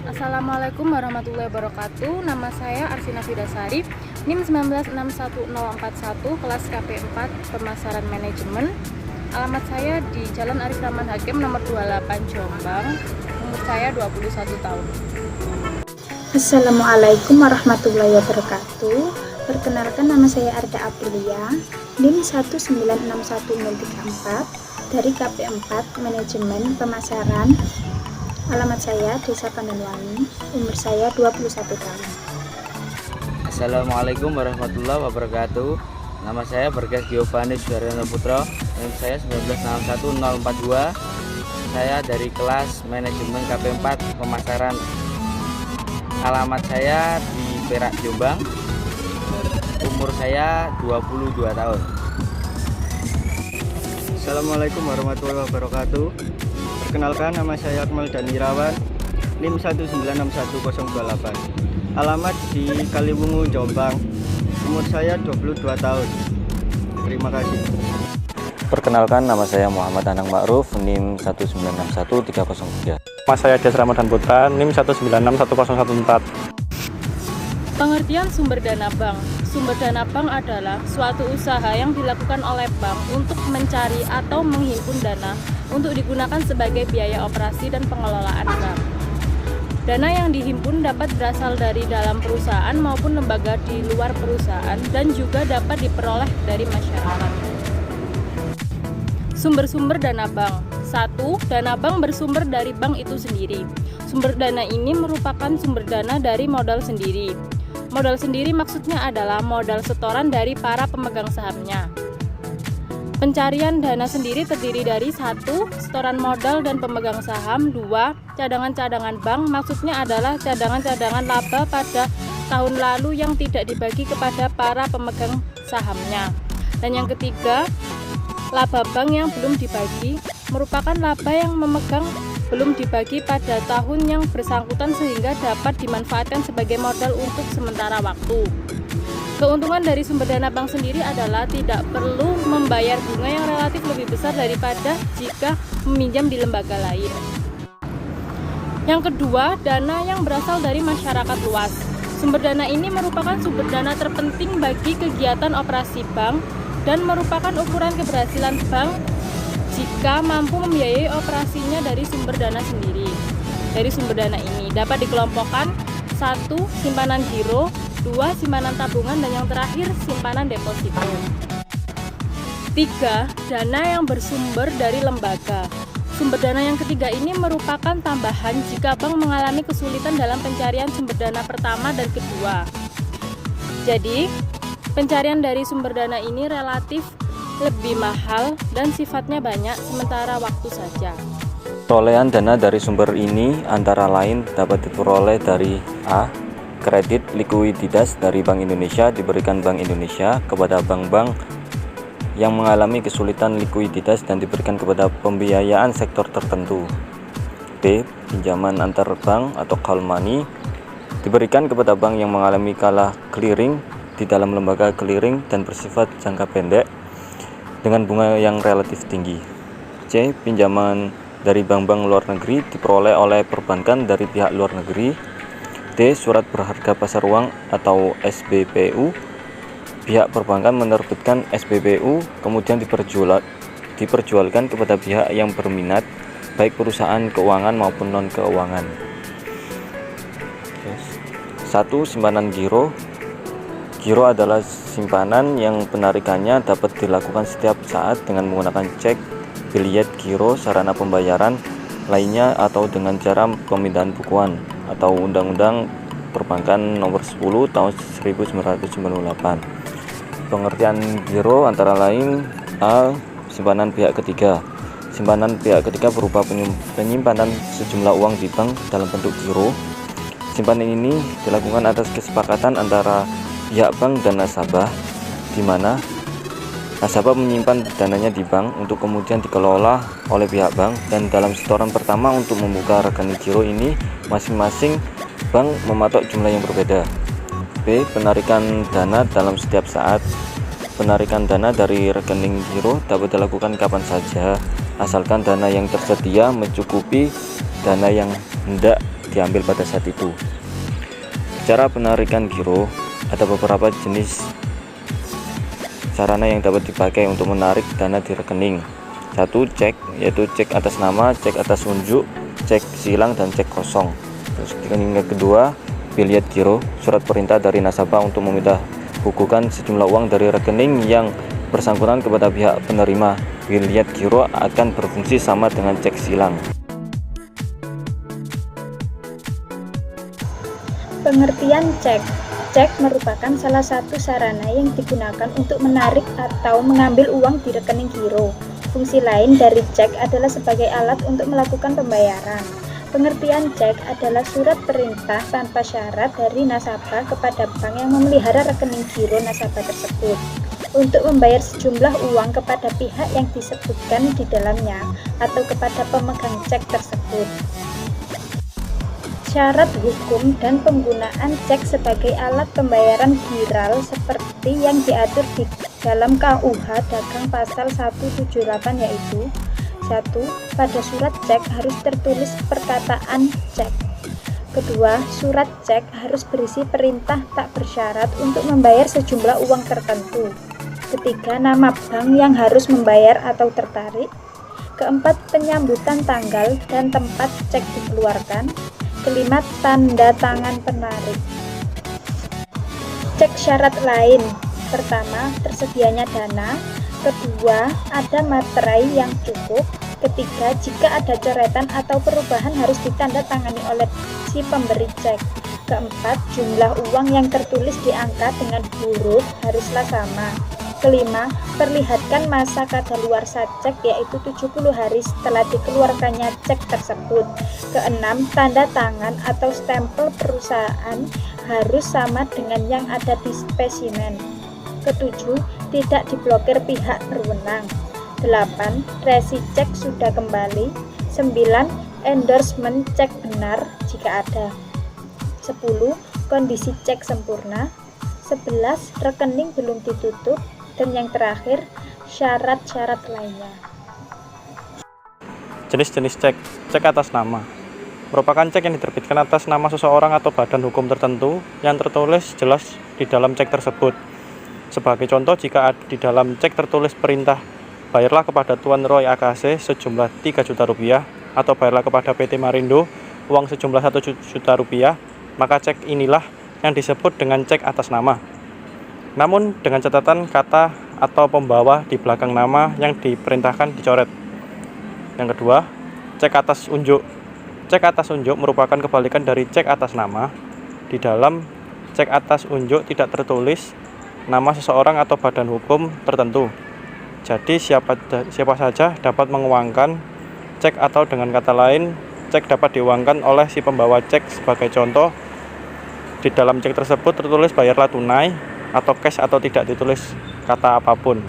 Assalamualaikum warahmatullahi wabarakatuh. Nama saya Arsina Fidasari, NIM 1961041, kelas KP4 Pemasaran Manajemen. Alamat saya di Jalan Arif Rahman Hakim nomor 28 Jombang. Umur saya 21 tahun. Assalamualaikum warahmatullahi wabarakatuh. Perkenalkan, nama saya Arda Aprilia, NIM 1961034 dari KP4 Manajemen Pemasaran. Alamat saya Desa Pandanwangi, umur saya 21 tahun. Assalamualaikum warahmatullahi wabarakatuh. Nama saya Bergas Giovanni Sudaryono Putra, NIM saya 1961042. Saya dari kelas Manajemen KP4 Pemasaran. Alamat saya di Perak, Jombang. Umur saya 22 tahun. Assalamualaikum warahmatullahi wabarakatuh. Perkenalkan, nama saya Akmal Danirawan, NIM 1961028. Alamat di Kaliwungu, Jombang. Umur saya 22 tahun. Terima kasih. Perkenalkan, nama saya Muhammad Anang Ma'ruf, NIM 1961303. Nama saya Des Ramadan Putra, NIM 1961014. Pengertian sumber dana bank. Sumber dana bank adalah suatu usaha yang dilakukan oleh bank untuk mencari atau menghimpun dana untuk digunakan sebagai biaya operasi dan pengelolaan bank. Dana yang dihimpun dapat berasal dari dalam perusahaan maupun lembaga di luar perusahaan dan juga dapat diperoleh dari masyarakat. Sumber-sumber dana bank. 1. Dana bank bersumber dari bank itu sendiri. Sumber dana ini merupakan sumber dana dari modal sendiri. Modal sendiri maksudnya adalah modal setoran dari para pemegang sahamnya. Pencarian dana sendiri terdiri dari 1. Setoran modal dan pemegang saham. 2. Cadangan-cadangan bank, maksudnya adalah cadangan-cadangan laba pada tahun lalu yang tidak dibagi kepada para pemegang sahamnya. Dan yang ketiga, laba bank yang belum dibagi, merupakan laba yang memegang belum dibagi pada tahun yang bersangkutan sehingga dapat dimanfaatkan sebagai modal untuk sementara waktu. Keuntungan dari sumber dana bank sendiri adalah tidak perlu membayar bunga yang relatif lebih besar daripada jika meminjam di lembaga lain. Yang kedua, dana yang berasal dari masyarakat luas. Sumber dana ini merupakan sumber dana terpenting bagi kegiatan operasi bank dan merupakan ukuran keberhasilan bank jika mampu membiayai operasinya dari sumber dana sendiri. Dari sumber dana ini dapat dikelompokkan 1. Simpanan giro, 2. Simpanan tabungan, dan yang terakhir simpanan deposito. 3. Dana yang bersumber dari lembaga. Sumber dana yang ketiga ini merupakan tambahan jika bank mengalami kesulitan dalam pencarian sumber dana pertama dan kedua. Jadi, pencarian dari sumber dana ini relatif lebih mahal dan sifatnya banyak sementara waktu saja. Perolehan dana dari sumber ini antara lain dapat diperoleh dari A. Kredit likuiditas dari Bank Indonesia diberikan Bank Indonesia kepada bank-bank yang mengalami kesulitan likuiditas dan diberikan kepada pembiayaan sektor tertentu. B. Pinjaman antar bank atau call money diberikan kepada bank yang mengalami kalah clearing di dalam lembaga clearing dan bersifat jangka pendek dengan bunga yang relatif tinggi. C. Pinjaman dari bank-bank luar negeri diperoleh oleh perbankan dari pihak luar negeri. D. Surat berharga pasar uang atau SBPU. Pihak perbankan menerbitkan SBPU kemudian diperjualkan kepada pihak yang berminat, baik perusahaan keuangan maupun non-keuangan. 1. Simpanan giro. Giro adalah simpanan yang penarikannya dapat dilakukan setiap saat dengan menggunakan cek, biliet giro, sarana pembayaran lainnya atau dengan cara pemindahan bukuan atau Undang-Undang Perbankan Nomor 10 Tahun 1998. Pengertian giro antara lain: A. Simpanan pihak ketiga. Simpanan pihak ketiga berupa penyimpanan sejumlah uang di bank dalam bentuk giro. Simpanan ini dilakukan atas kesepakatan antara pihak bank dan nasabah, di mana nasabah menyimpan dananya di bank untuk kemudian dikelola oleh pihak bank, dan dalam setoran pertama untuk membuka rekening giro ini masing-masing bank mematok jumlah yang berbeda. B. Penarikan dana dalam setiap saat. Penarikan dana dari rekening giro dapat dilakukan kapan saja, asalkan dana yang tersedia mencukupi dana yang hendak diambil pada saat itu. Cara penarikan giro, ada beberapa jenis sarana yang dapat dipakai untuk menarik dana di rekening. Satu, cek, yaitu cek atas nama, cek atas unjuk, cek silang, dan cek kosong. Terus yang kedua, biliet giro, surat perintah dari nasabah untuk meminta bukukan sejumlah uang dari rekening yang bersangkutan kepada pihak penerima. Biliet giro akan berfungsi sama dengan cek silang. Pengertian cek. Cek merupakan salah satu sarana yang digunakan untuk menarik atau mengambil uang di rekening giro. Fungsi lain dari cek adalah sebagai alat untuk melakukan pembayaran. Pengertian cek adalah surat perintah tanpa syarat dari nasabah kepada bank yang memelihara rekening giro nasabah tersebut untuk membayar sejumlah uang kepada pihak yang disebutkan di dalamnya atau kepada pemegang cek tersebut. Syarat hukum dan penggunaan cek sebagai alat pembayaran giral seperti yang diatur di dalam KUH Dagang pasal 178 yaitu 1. Pada surat cek harus tertulis perkataan cek. Kedua, surat cek harus berisi perintah tak bersyarat untuk membayar sejumlah uang tertentu. Ketiga, nama bank yang harus membayar atau tertarik. Keempat, penyambutan tanggal dan tempat cek dikeluarkan. Kelima, tanda tangan penarik. Cek syarat lain. Pertama, tersedianya dana. Kedua, ada materai yang cukup. Ketiga, jika ada coretan atau perubahan harus ditanda tangani oleh si pemberi cek. Keempat, jumlah uang yang tertulis di angka dengan huruf haruslah sama. Kelima, perlihatkan masa kadaluarsa cek yaitu 70 hari setelah dikeluarkannya cek tersebut. Keenam, tanda tangan atau stempel perusahaan harus sama dengan yang ada di spesimen. Ketujuh, tidak diblokir pihak berwenang. 8. Resi cek sudah kembali. 9. Endorsement cek benar jika ada. 10. Kondisi cek sempurna. 11. Rekening belum ditutup. Dan yang terakhir, syarat-syarat lainnya. Jenis-jenis cek. Cek atas nama merupakan cek yang diterbitkan atas nama seseorang atau badan hukum tertentu yang tertulis jelas di dalam cek tersebut. Sebagai contoh, jika di dalam cek tertulis perintah bayarlah kepada Tuan Roy AKC sejumlah 3 juta rupiah atau bayarlah kepada PT Marindo uang sejumlah 1 juta rupiah, maka cek inilah yang disebut dengan cek atas nama. Namun dengan catatan kata atau pembawa di belakang nama yang diperintahkan dicoret. Yang kedua, cek atas unjuk. Cek atas unjuk merupakan kebalikan dari cek atas nama. Di dalam cek atas unjuk tidak tertulis nama seseorang atau badan hukum tertentu. Jadi siapa saja dapat menguangkan cek atau dengan kata lain, cek dapat diuangkan oleh si pembawa cek. Sebagai contoh, di dalam cek tersebut tertulis bayarlah tunai atau cash atau tidak ditulis kata apapun.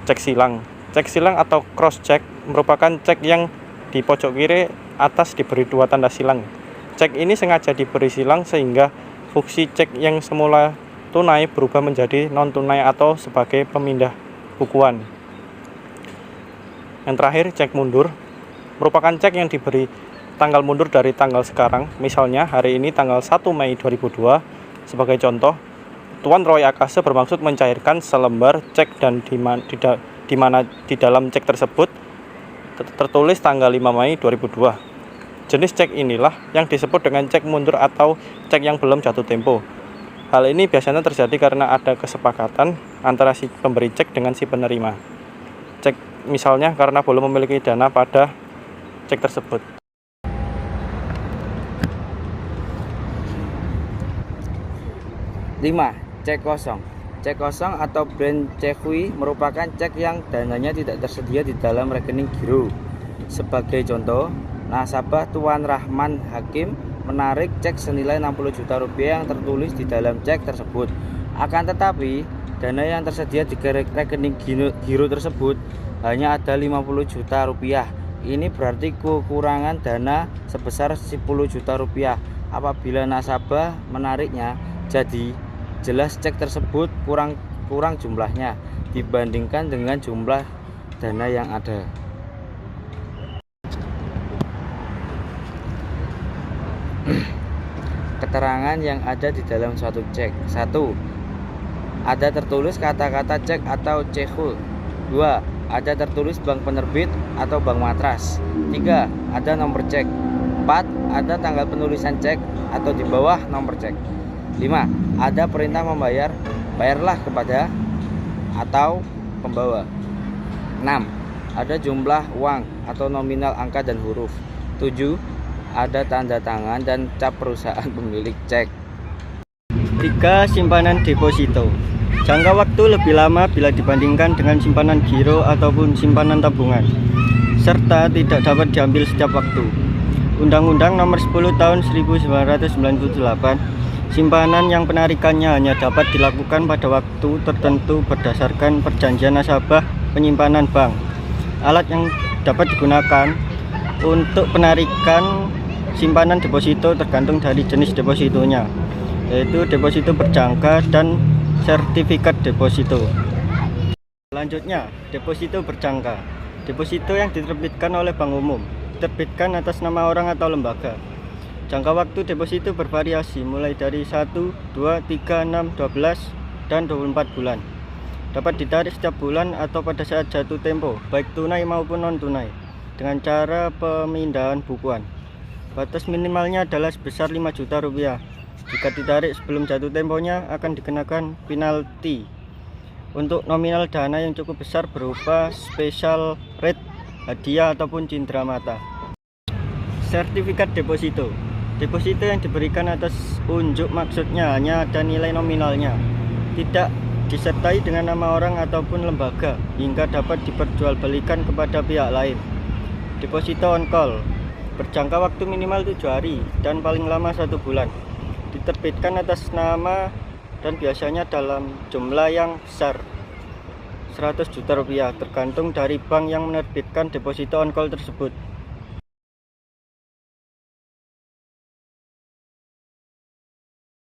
Cek silang. Cek silang atau cross check merupakan cek yang di pojok kiri atas diberi 2 tanda silang. Cek ini sengaja diberi silang sehingga fungsi cek yang semula tunai berubah menjadi non tunai atau sebagai pemindah bukuan. Yang terakhir, cek mundur merupakan cek yang diberi tanggal mundur dari tanggal sekarang. Misalnya hari ini tanggal 1 Mei 2002. Sebagai contoh, Tuan Roy AKC bermaksud mencairkan selembar cek dan di mana di dalam cek tersebut tertulis tanggal 5 Mei 2002. Jenis cek inilah yang disebut dengan cek mundur atau cek yang belum jatuh tempo. Hal ini biasanya terjadi karena ada kesepakatan antara si pemberi cek dengan si penerima cek, misalnya karena belum memiliki dana pada cek tersebut. Lima, cek kosong. Cek kosong atau blank check merupakan cek yang dananya tidak tersedia di dalam rekening giro. Sebagai contoh, nasabah Tuan Rahman Hakim menarik cek senilai 60 juta rupiah yang tertulis di dalam cek tersebut. Akan tetapi, dana yang tersedia di rekening giro tersebut hanya ada 50 juta rupiah. Ini berarti kekurangan dana sebesar 10 juta rupiah apabila nasabah menariknya. Jadi, jelas cek tersebut kurang jumlahnya dibandingkan dengan jumlah dana yang ada. Keterangan yang ada di dalam suatu cek. 1. Ada tertulis kata-kata cek atau cekul. 2. Ada tertulis bank penerbit atau bank matras. 3. Ada nomor cek. 4. Ada tanggal penulisan cek atau di bawah nomor cek. 5. Ada perintah membayar, bayarlah kepada atau pembawa. 6. Ada jumlah uang atau nominal angka dan huruf. 7. Ada tanda tangan dan cap perusahaan pemilik cek. 3. Simpanan deposito. Jangka waktu lebih lama bila dibandingkan dengan simpanan giro ataupun simpanan tabungan, serta tidak dapat diambil setiap waktu. Undang-Undang Nomor 10 Tahun 1998, simpanan yang penarikannya hanya dapat dilakukan pada waktu tertentu berdasarkan perjanjian nasabah penyimpanan bank. Alat yang dapat digunakan untuk penarikan simpanan deposito tergantung dari jenis depositonya, yaitu deposito berjangka dan sertifikat deposito. Selanjutnya, deposito berjangka. Deposito yang diterbitkan oleh bank umum, diterbitkan atas nama orang atau lembaga. Jangka waktu deposito bervariasi mulai dari 1, 2, 3, 6, 12, dan 24 bulan. Dapat ditarik setiap bulan atau pada saat jatuh tempo, baik tunai maupun non-tunai, dengan cara pemindahan bukuan. Batas minimalnya adalah sebesar 5 juta rupiah. Jika ditarik sebelum jatuh temponya akan dikenakan penalti. Untuk nominal dana yang cukup besar berupa special rate, hadiah ataupun cindera mata. Sertifikat deposito. Deposito yang diberikan atas unjuk maksudnya hanya ada nilai nominalnya, tidak disertai dengan nama orang ataupun lembaga hingga dapat diperjualbelikan kepada pihak lain. Deposito on call. Berjangka waktu minimal 7 hari dan paling lama 1 bulan. Diterbitkan atas nama dan biasanya dalam jumlah yang besar, 100 juta rupiah, tergantung dari bank yang menerbitkan deposito on call tersebut.